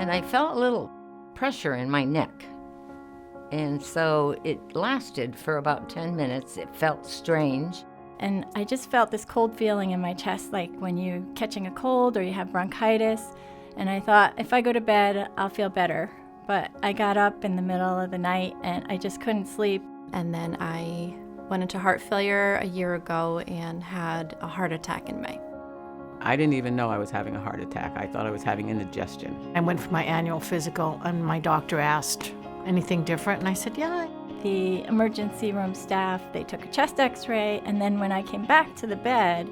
and I felt a little pressure in my neck. And so it lasted for about 10 minutes. It felt strange. And I just felt this cold feeling in my chest, like when you're catching a cold or you have bronchitis. And I thought, if I go to bed, I'll feel better. But I got up in the middle of the night and I just couldn't sleep. And then I went into heart failure a year ago and had a heart attack in May. I didn't even know I was having a heart attack. I thought I was having indigestion. I went for my annual physical, and my doctor asked, anything different? And I said, yeah. The emergency room staff, they took a chest x-ray, and then when I came back to the bed,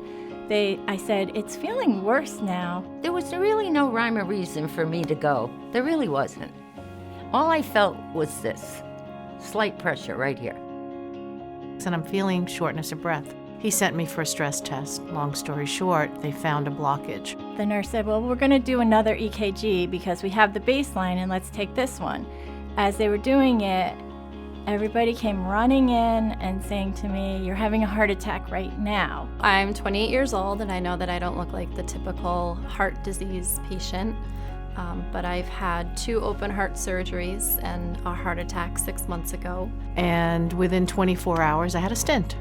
I said, it's feeling worse now. There was really no rhyme or reason for me to go. There really wasn't. All I felt was this slight pressure right here. And I'm feeling shortness of breath. He sent me for a stress test. Long story short, they found a blockage. The nurse said, well, we're going to do another EKG because we have the baseline and let's take this one. As they were doing it, everybody came running in and saying to me, you're having a heart attack right now. I'm 28 years old and I know that I don't look like the typical heart disease patient, but I've had 2 open heart surgeries and a heart attack 6 months ago. And within 24 hours, I had a stent.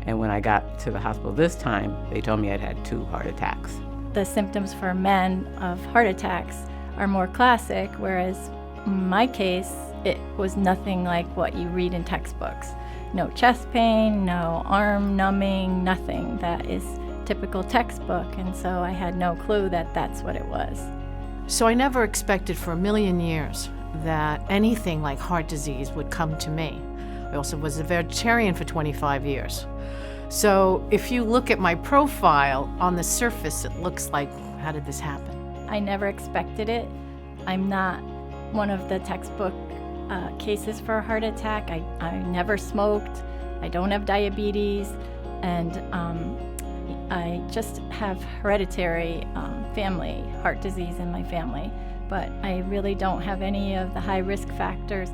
And when I got to the hospital this time, they told me I'd had 2 heart attacks. The symptoms for men of heart attacks are more classic, whereas in my case, it was nothing like what you read in textbooks. No chest pain, no arm numbing, nothing that is typical textbook. And so I had no clue that that's what it was. So I never expected for a million years that anything like heart disease would come to me. I also was a vegetarian for 25 years. So if you look at my profile, on the surface it looks like, how did this happen? I never expected it. I'm not one of the textbook cases for a heart attack. I never smoked. I don't have diabetes. And I just have hereditary family heart disease in my family. But I really don't have any of the high risk factors.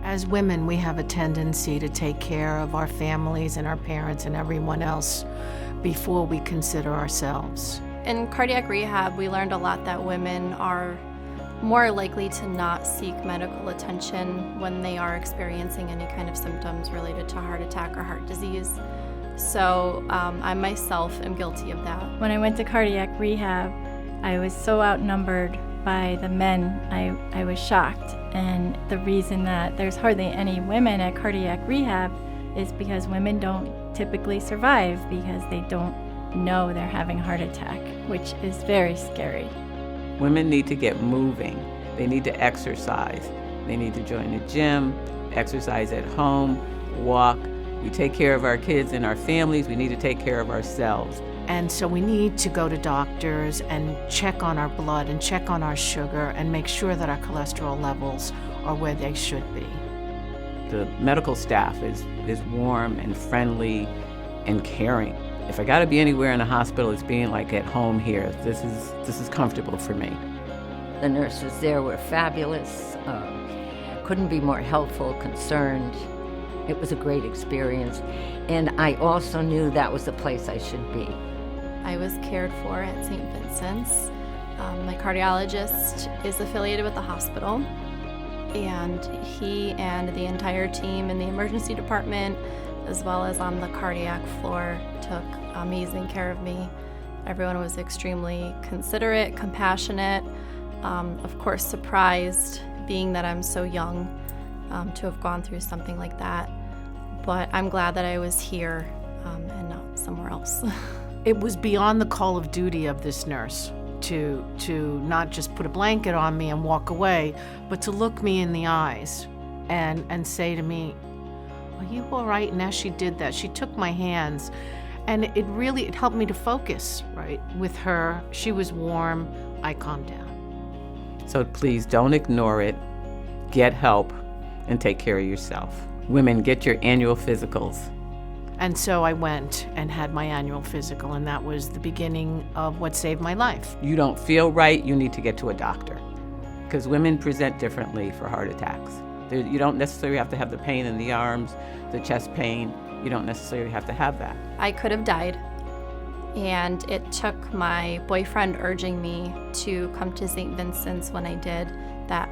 As women, we have a tendency to take care of our families and our parents and everyone else before we consider ourselves. In cardiac rehab, we learned a lot that women are more likely to not seek medical attention when they are experiencing any kind of symptoms related to heart attack or heart disease. So I myself am guilty of that. When I went to cardiac rehab, I was so outnumbered by the men, I was shocked. And the reason that there's hardly any women at cardiac rehab is because women don't typically survive because they don't know they're having a heart attack, which is very scary. Women need to get moving. They need to exercise. They need to join the gym, exercise at home, walk. We take care of our kids and our families. We need to take care of ourselves. And so we need to go to doctors and check on our blood and check on our sugar and make sure that our cholesterol levels are where they should be. The medical staff is warm and friendly and caring. If I gotta be anywhere in a hospital, it's being like at home here. This is comfortable for me. The nurses there were fabulous, couldn't be more helpful, concerned. It was a great experience. And I also knew that was the place I should be. I was cared for at St. Vincent's. My cardiologist is affiliated with the hospital, and he and the entire team in the emergency department, as well as on the cardiac floor, took amazing care of me. Everyone was extremely considerate, compassionate, of course surprised, being that I'm so young, to have gone through something like that. But I'm glad that I was here and not somewhere else. It was beyond the call of duty of this nurse to not just put a blanket on me and walk away, but to look me in the eyes and say to me, are you all right? And as she did that, she took my hands, and it helped me to focus, right? With her, she was warm, I calmed down. So please don't ignore it. Get help and take care of yourself. Women, get your annual physicals. And so I went and had my annual physical, and that was the beginning of what saved my life. You don't feel right, you need to get to a doctor, because women present differently for heart attacks. You don't necessarily have to have the pain in the arms, the chest pain. You don't necessarily have to have that. I could have died. And it took my boyfriend urging me to come to St. Vincent's when I did that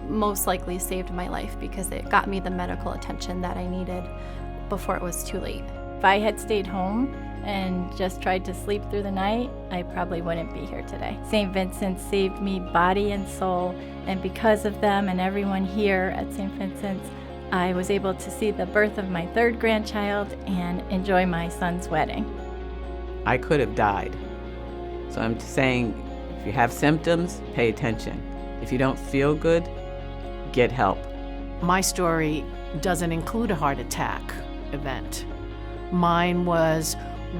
most likely saved my life, because it got me the medical attention that I needed before it was too late. If I had stayed home and just tried to sleep through the night, I probably wouldn't be here today. St. Vincent's saved me body and soul, and because of them and everyone here at St. Vincent's, I was able to see the birth of my third grandchild and enjoy my son's wedding. I could have died. So I'm saying, if you have symptoms, pay attention. If you don't feel good, get help. My story doesn't include a heart attack event. Mine was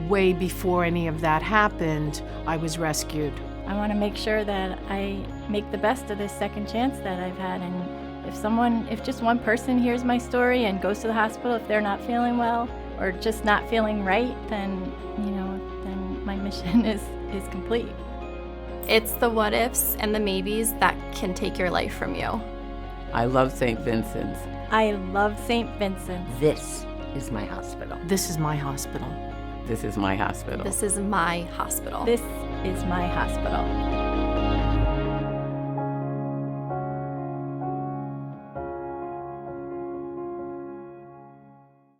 way before any of that happened. I was rescued. I want to make sure that I make the best of this second chance that I've had. And if just one person hears my story and goes to the hospital if they're not feeling well or just not feeling right, then my mission is complete. It's the what ifs and the maybes that can take your life from you. I love St. Vincent's. I love St. Vincent's. This is my hospital. This is my hospital. This is my hospital. This is my hospital. This is my hospital.